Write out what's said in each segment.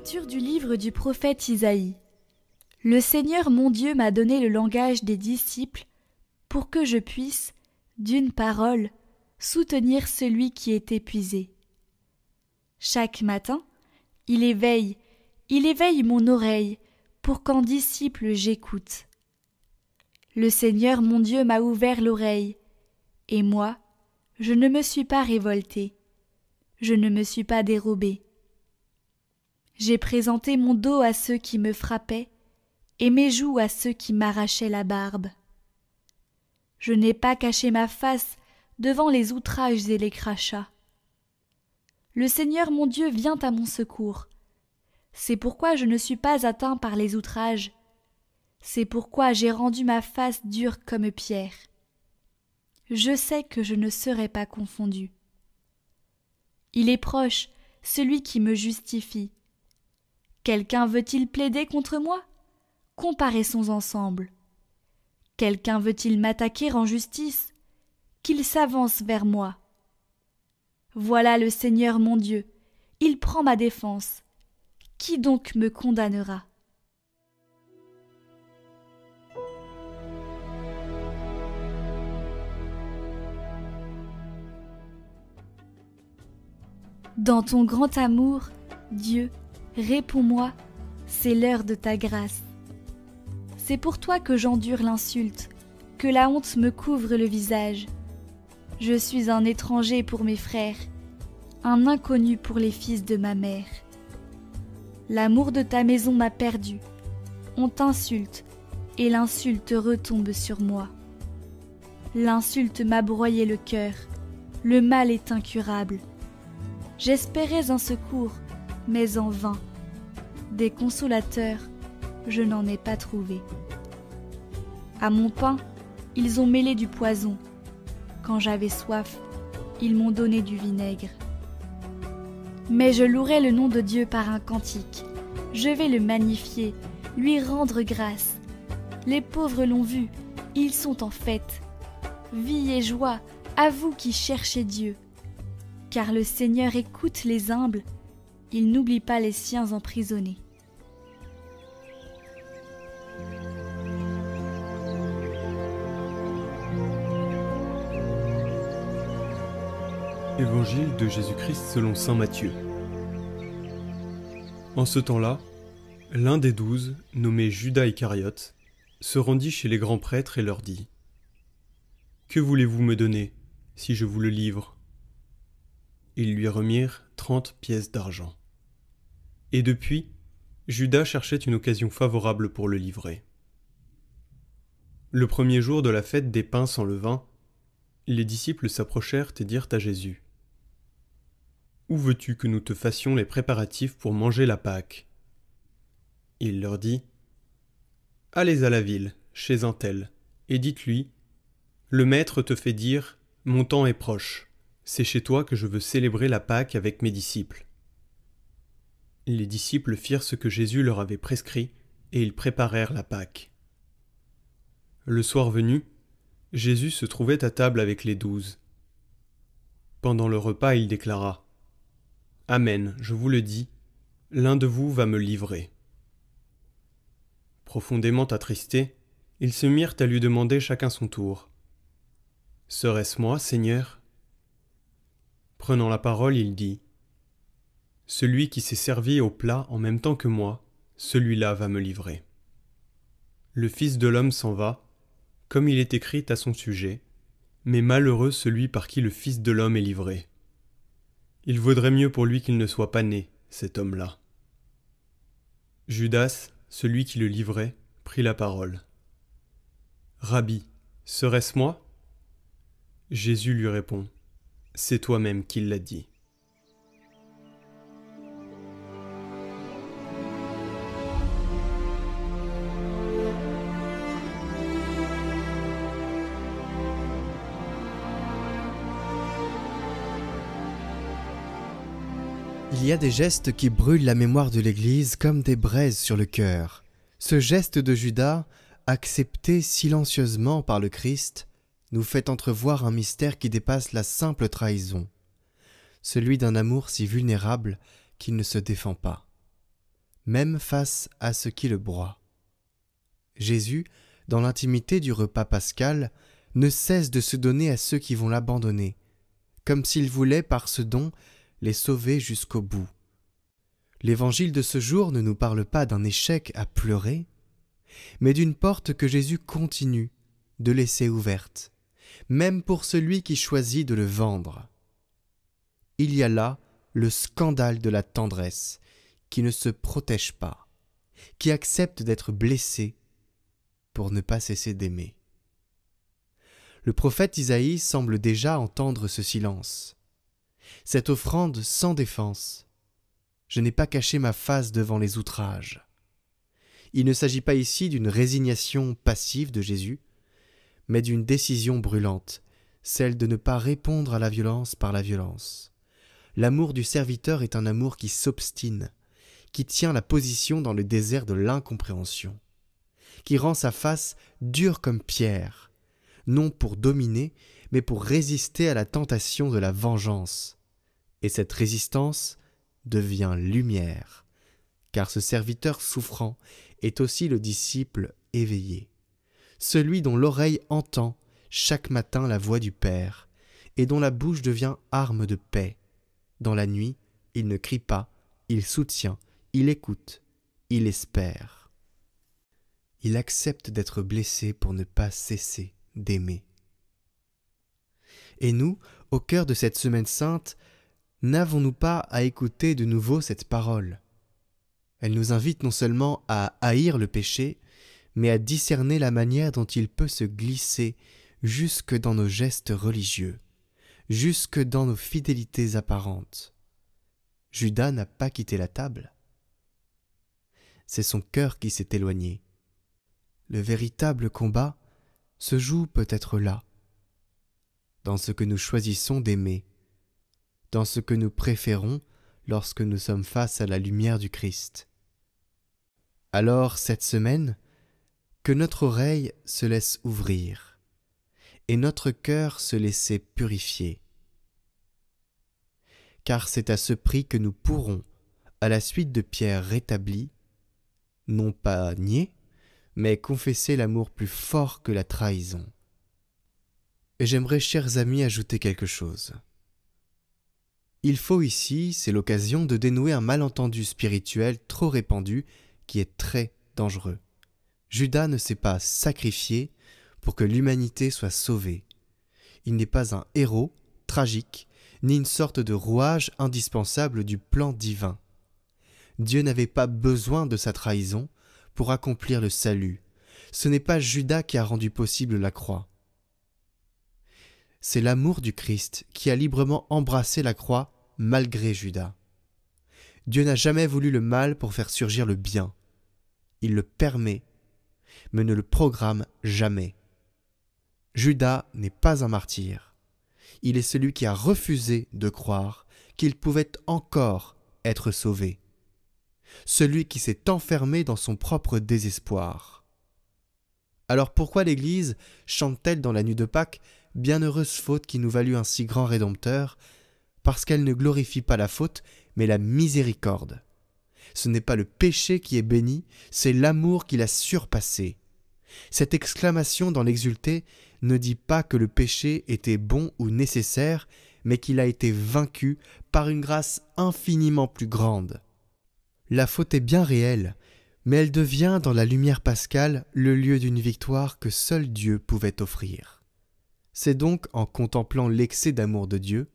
Lecture du livre du prophète Isaïe. Le Seigneur mon Dieu m'a donné le langage des disciples pour que je puisse, d'une parole, soutenir celui qui est épuisé. Chaque matin, il éveille mon oreille pour qu'en disciple j'écoute. Le Seigneur mon Dieu m'a ouvert l'oreille, et moi, je ne me suis pas révoltée, je ne me suis pas dérobée. J'ai présenté mon dos à ceux qui me frappaient, et mes joues à ceux qui m'arrachaient la barbe. Je n'ai pas caché ma face devant les outrages et les crachats. Le Seigneur mon Dieu vient à mon secours. C'est pourquoi je ne suis pas atteint par les outrages. C'est pourquoi j'ai rendu ma face dure comme pierre. Je sais que je ne serai pas confondu. Il est proche, celui qui me justifie. Quelqu'un veut-il plaider contre moi? Comparaissons ensemble. Quelqu'un veut-il m'attaquer en justice? Qu'il s'avance vers moi. Voilà le Seigneur mon Dieu, il prend ma défense. Qui donc me condamnera? Dans ton grand amour, Dieu, réponds-moi, c'est l'heure de ta grâce. C'est pour toi que j'endure l'insulte, que la honte me couvre le visage. Je suis un étranger pour mes frères, un inconnu pour les fils de ma mère. L'amour de ta maison m'a perdu, on t'insulte, et l'insulte retombe sur moi. L'insulte m'a broyé le cœur, le mal est incurable. J'espérais un secours, mais en vain. Des consolateurs, je n'en ai pas trouvé. À mon pain, ils ont mêlé du poison. Quand j'avais soif, ils m'ont donné du vinaigre. Mais je louerai le nom de Dieu par un cantique. Je vais le magnifier, lui rendre grâce. Les pauvres l'ont vu, ils sont en fête. Vie et joie à vous qui cherchez Dieu. Car le Seigneur écoute les humbles, il n'oublie pas les siens emprisonnés. Évangile de Jésus-Christ selon saint Matthieu. En ce temps-là, l'un des 12, nommé Judas Iscariote, se rendit chez les grands prêtres et leur dit : « Que voulez-vous me donner, si je vous le livre ?» Ils lui remirent 30 pièces d'argent. Et depuis, Judas cherchait une occasion favorable pour le livrer. Le premier jour de la fête des pains sans levain, les disciples s'approchèrent et dirent à Jésus : « Où veux-tu que nous te fassions les préparatifs pour manger la Pâque ?» Il leur dit : « Allez à la ville, chez un tel, et dites-lui : Le Maître te fait dire : Mon temps est proche. C'est chez toi que je veux célébrer la Pâque avec mes disciples. » Les disciples firent ce que Jésus leur avait prescrit, et ils préparèrent la Pâque. Le soir venu, Jésus se trouvait à table avec les 12. Pendant le repas, il déclara : « Amen, je vous le dis, l'un de vous va me livrer. » Profondément attristés, ils se mirent à lui demander chacun son tour : « Serait-ce moi, Seigneur ?» Prenant la parole, il dit : « Celui qui s'est servi au plat en même temps que moi, celui-là va me livrer. Le Fils de l'homme s'en va, comme il est écrit à son sujet, mais malheureux celui par qui le Fils de l'homme est livré. Il vaudrait mieux pour lui qu'il ne soit pas né, cet homme-là. » Judas, celui qui le livrait, prit la parole. « Rabbi, serait-ce moi ?» Jésus lui répond : « C'est toi-même qui l'as dit. » Il y a des gestes qui brûlent la mémoire de l'Église comme des braises sur le cœur. Ce geste de Judas, accepté silencieusement par le Christ, nous fait entrevoir un mystère qui dépasse la simple trahison, celui d'un amour si vulnérable qu'il ne se défend pas. même face à ce qui le broie. Jésus, dans l'intimité du repas pascal, ne cesse de se donner à ceux qui vont l'abandonner, comme s'il voulait par ce don les sauver jusqu'au bout. L'Évangile de ce jour ne nous parle pas d'un échec à pleurer, mais d'une porte que Jésus continue de laisser ouverte, même pour celui qui choisit de le vendre. Il y a là le scandale de la tendresse, qui ne se protège pas, qui accepte d'être blessé pour ne pas cesser d'aimer. Le prophète Isaïe semble déjà entendre ce silence. Cette offrande sans défense. Je n'ai pas caché ma face devant les outrages. Il ne s'agit pas ici d'une résignation passive de Jésus, mais d'une décision brûlante, celle de ne pas répondre à la violence par la violence. L'amour du serviteur est un amour qui s'obstine, qui tient la position dans le désert de l'incompréhension, qui rend sa face dure comme pierre, non pour dominer, mais pour résister à la tentation de la vengeance. Et cette résistance devient lumière, car ce serviteur souffrant est aussi le disciple éveillé, celui dont l'oreille entend chaque matin la voix du Père, et dont la bouche devient arme de paix. Dans la nuit, il ne crie pas, il soutient, il écoute, il espère. Il accepte d'être blessé pour ne pas cesser d'aimer. Et nous, au cœur de cette semaine sainte, n'avons-nous pas à écouter de nouveau cette parole? Elle nous invite non seulement à haïr le péché, mais à discerner la manière dont il peut se glisser jusque dans nos gestes religieux, jusque dans nos fidélités apparentes. Judas n'a pas quitté la table. C'est son cœur qui s'est éloigné. Le véritable combat se joue peut-être là, dans ce que nous choisissons d'aimer, dans ce que nous préférons lorsque nous sommes face à la lumière du Christ. Alors, cette semaine, que notre oreille se laisse ouvrir et notre cœur se laisser purifier. Car c'est à ce prix que nous pourrons, à la suite de Pierre rétabli, non pas nier, mais confesser l'amour plus fort que la trahison. Et j'aimerais, chers amis, ajouter quelque chose. Il faut ici, c'est l'occasion de dénouer un malentendu spirituel trop répandu qui est très dangereux. Judas ne s'est pas sacrifié pour que l'humanité soit sauvée. Il n'est pas un héros tragique, ni une sorte de rouage indispensable du plan divin. Dieu n'avait pas besoin de sa trahison pour accomplir le salut. Ce n'est pas Judas qui a rendu possible la croix. C'est l'amour du Christ qui a librement embrassé la croix malgré Judas. Dieu n'a jamais voulu le mal pour faire surgir le bien. Il le permet, mais ne le programme jamais. Judas n'est pas un martyr. Il est celui qui a refusé de croire qu'il pouvait encore être sauvé. Celui qui s'est enfermé dans son propre désespoir. Alors pourquoi l'Église chante-t-elle dans la nuit de Pâques « Bienheureuse faute qui nous valut un si grand Rédempteur » parce qu'elle ne glorifie pas la faute, mais la miséricorde. Ce n'est pas le péché qui est béni, c'est l'amour qui l'a surpassé. Cette exclamation dans l'Exulté ne dit pas que le péché était bon ou nécessaire, mais qu'il a été vaincu par une grâce infiniment plus grande. La faute est bien réelle, mais elle devient dans la lumière pascale le lieu d'une victoire que seul Dieu pouvait offrir. C'est donc en contemplant l'excès d'amour de Dieu,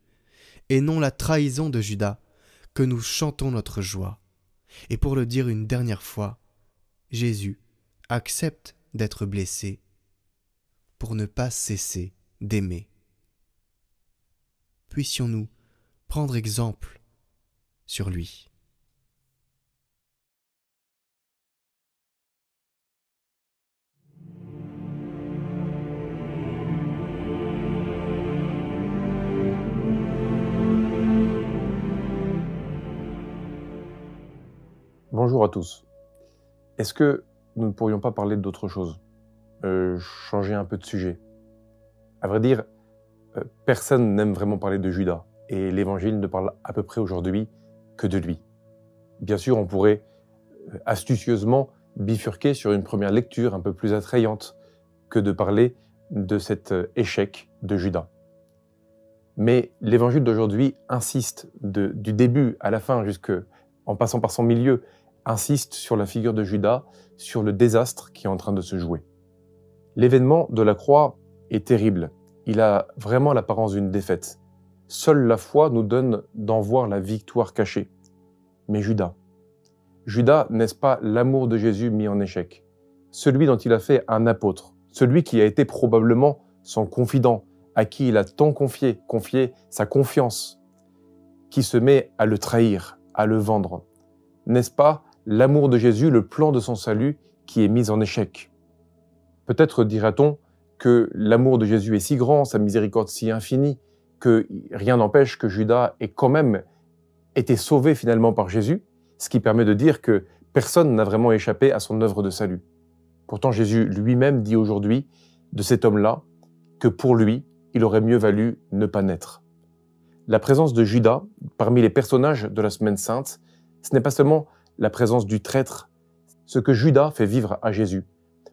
et non la trahison de Judas, que nous chantons notre joie. Et pour le dire une dernière fois, Jésus accepte d'être blessé pour ne pas cesser d'aimer. Puissions-nous prendre exemple sur lui. Bonjour à tous. Est-ce que nous ne pourrions pas parler d'autre chose? Changer un peu de sujet. À vrai dire, personne n'aime vraiment parler de Judas, et l'Évangile ne parle à peu près aujourd'hui que de lui. Bien sûr, on pourrait astucieusement bifurquer sur une première lecture un peu plus attrayante que de parler de cet échec de Judas. Mais l'évangile d'aujourd'hui insiste, du début à la fin, en passant par son milieu, insiste sur la figure de Judas, sur le désastre qui est en train de se jouer. L'événement de la croix est terrible. Il a vraiment l'apparence d'une défaite. Seule la foi nous donne d'en voir la victoire cachée. Mais Judas, n'est-ce pas l'amour de Jésus mis en échec? Celui dont il a fait un apôtre, celui qui a été probablement son confident, à qui il a tant confié sa confiance, qui se met à le trahir, à le vendre. N'est-ce pas l'amour de Jésus, le plan de son salut, qui est mis en échec? Peut-être dira-t-on que l'amour de Jésus est si grand, sa miséricorde si infinie, que rien n'empêche que Judas ait quand même été sauvé finalement par Jésus, ce qui permet de dire que personne n'a vraiment échappé à son œuvre de salut. Pourtant, Jésus lui-même dit aujourd'hui de cet homme-là que pour lui, il aurait mieux valu ne pas naître. La présence de Judas parmi les personnages de la Semaine Sainte, ce n'est pas seulement la présence du traître. Ce que Judas fait vivre à Jésus,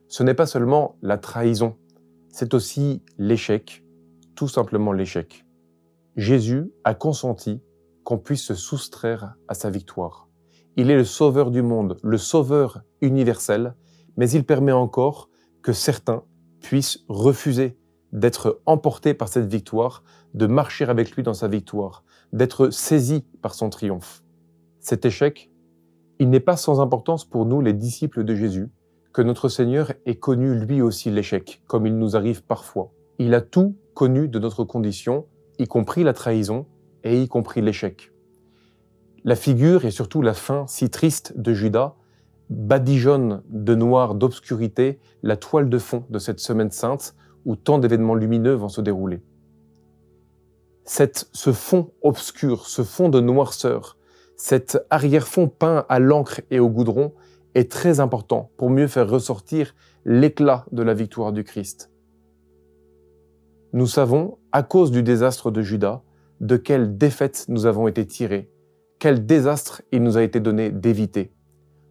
ce n'est pas seulement la trahison, c'est aussi l'échec, tout simplement l'échec. Jésus a consenti qu'on puisse se soustraire à sa victoire. Il est le sauveur du monde, le sauveur universel, mais il permet encore que certains puissent refuser d'être emportés par cette victoire, de marcher avec lui dans sa victoire, d'être saisis par son triomphe. Cet échec, il n'est pas sans importance pour nous, les disciples de Jésus, que notre Seigneur ait connu lui aussi l'échec, comme il nous arrive parfois. Il a tout connu de notre condition, y compris la trahison et y compris l'échec. La figure et surtout la fin si triste de Judas badigeonne de noir, d'obscurité, la toile de fond de cette Semaine Sainte où tant d'événements lumineux vont se dérouler. Ce fond obscur, ce fond de noirceur, cet arrière-fond peint à l'encre et au goudron est très important pour mieux faire ressortir l'éclat de la victoire du Christ. Nous savons, à cause du désastre de Judas, de quelle défaite nous avons été tirés, quel désastre il nous a été donné d'éviter.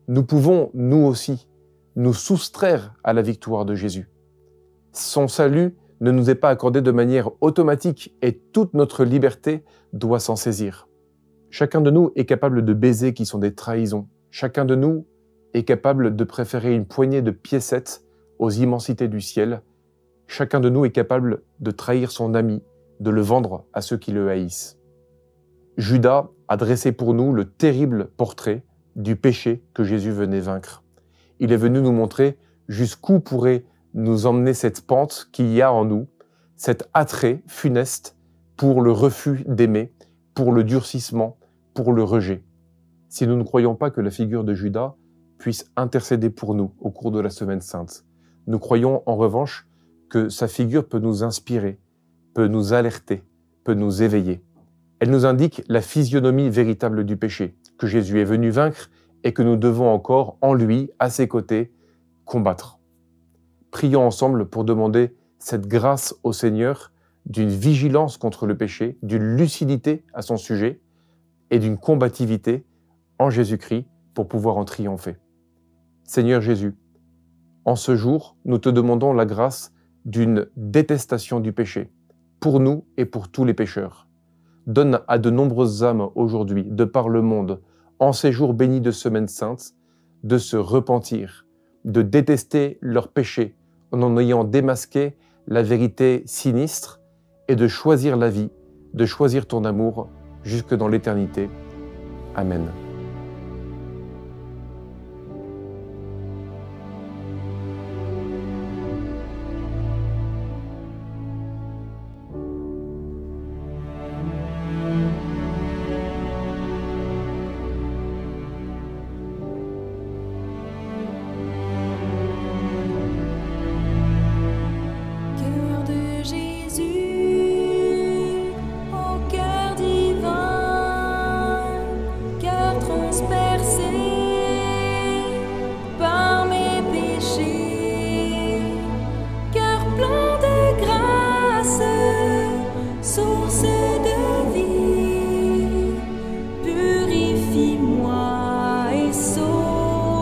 Nous pouvons, nous aussi, nous soustraire à la victoire de Jésus. Son salut ne nous est pas accordé de manière automatique et toute notre liberté doit s'en saisir. Chacun de nous est capable de baisers qui sont des trahisons. Chacun de nous est capable de préférer une poignée de piécettes aux immensités du ciel. Chacun de nous est capable de trahir son ami, de le vendre à ceux qui le haïssent. Judas a dressé pour nous le terrible portrait du péché que Jésus venait vaincre. Il est venu nous montrer jusqu'où pourrait nous emmener cette pente qu'il y a en nous, cet attrait funeste pour le refus d'aimer, pour le durcissement, pour le rejet. Si nous ne croyons pas que la figure de Judas puisse intercéder pour nous au cours de la Semaine Sainte, nous croyons en revanche que sa figure peut nous inspirer, peut nous alerter, peut nous éveiller. Elle nous indique la physionomie véritable du péché, que Jésus est venu vaincre et que nous devons encore, en lui, à ses côtés, combattre. Prions ensemble pour demander cette grâce au Seigneur d'une vigilance contre le péché, d'une lucidité à son sujet et d'une combativité en Jésus-Christ pour pouvoir en triompher. Seigneur Jésus, en ce jour, nous te demandons la grâce d'une détestation du péché, pour nous et pour tous les pécheurs. Donne à de nombreuses âmes aujourd'hui, de par le monde, en ces jours bénis de Semaine Sainte, de se repentir, de détester leurs péchés en ayant démasqué la vérité sinistre et de choisir la vie, de choisir ton amour jusque dans l'éternité. Amen. Source de vie, purifie-moi et sauve-moi. Ô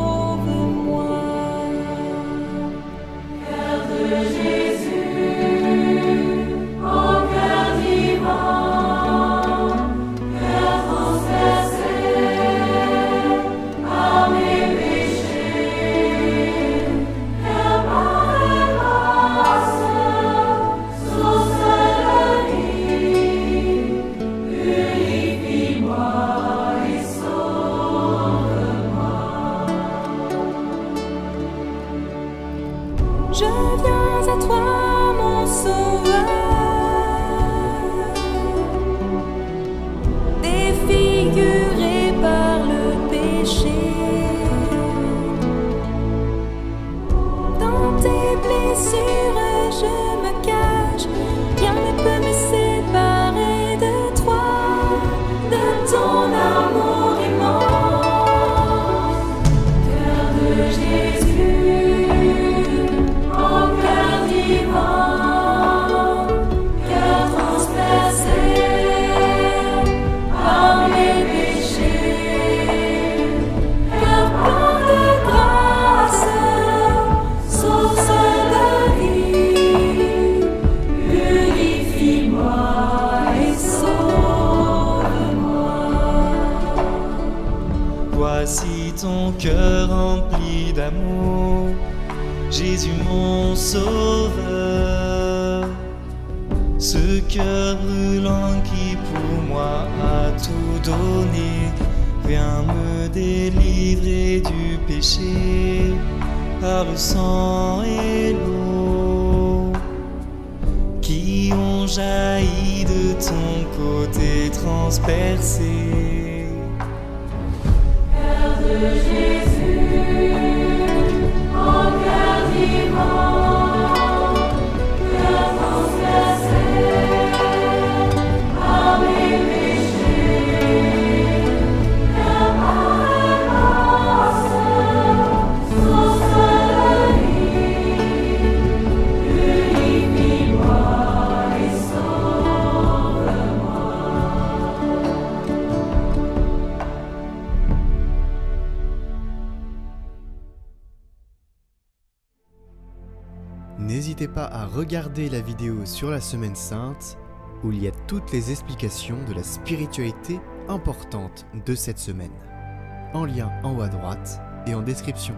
blessures, je me cache. Rien ne peut me séparer de toi, de ton amour immense. Cœur de Jésus, oh cœur divin, cœur transpercé par mes péchés, cœur plein de grâce, source de vie, purifie-moi et sauve-moi. Voici ton cœur rempli d'amour, Jésus mon sauveur. Ce cœur brûlant qui pour moi a tout donné, vient me délivrer du péché par le sang et l'eau qui ont jailli de ton côté transpercé. Cœur de Jésus, oh cœur divin, cœur transpercé par mes péchés, cœur plein de grâce, source de vie, purifie-moi et sauve-moi. N'hésitez pas à regarder la vidéo sur la Semaine Sainte, où il y a toutes les explications de la spiritualité importante de cette semaine, en lien en haut à droite et en description.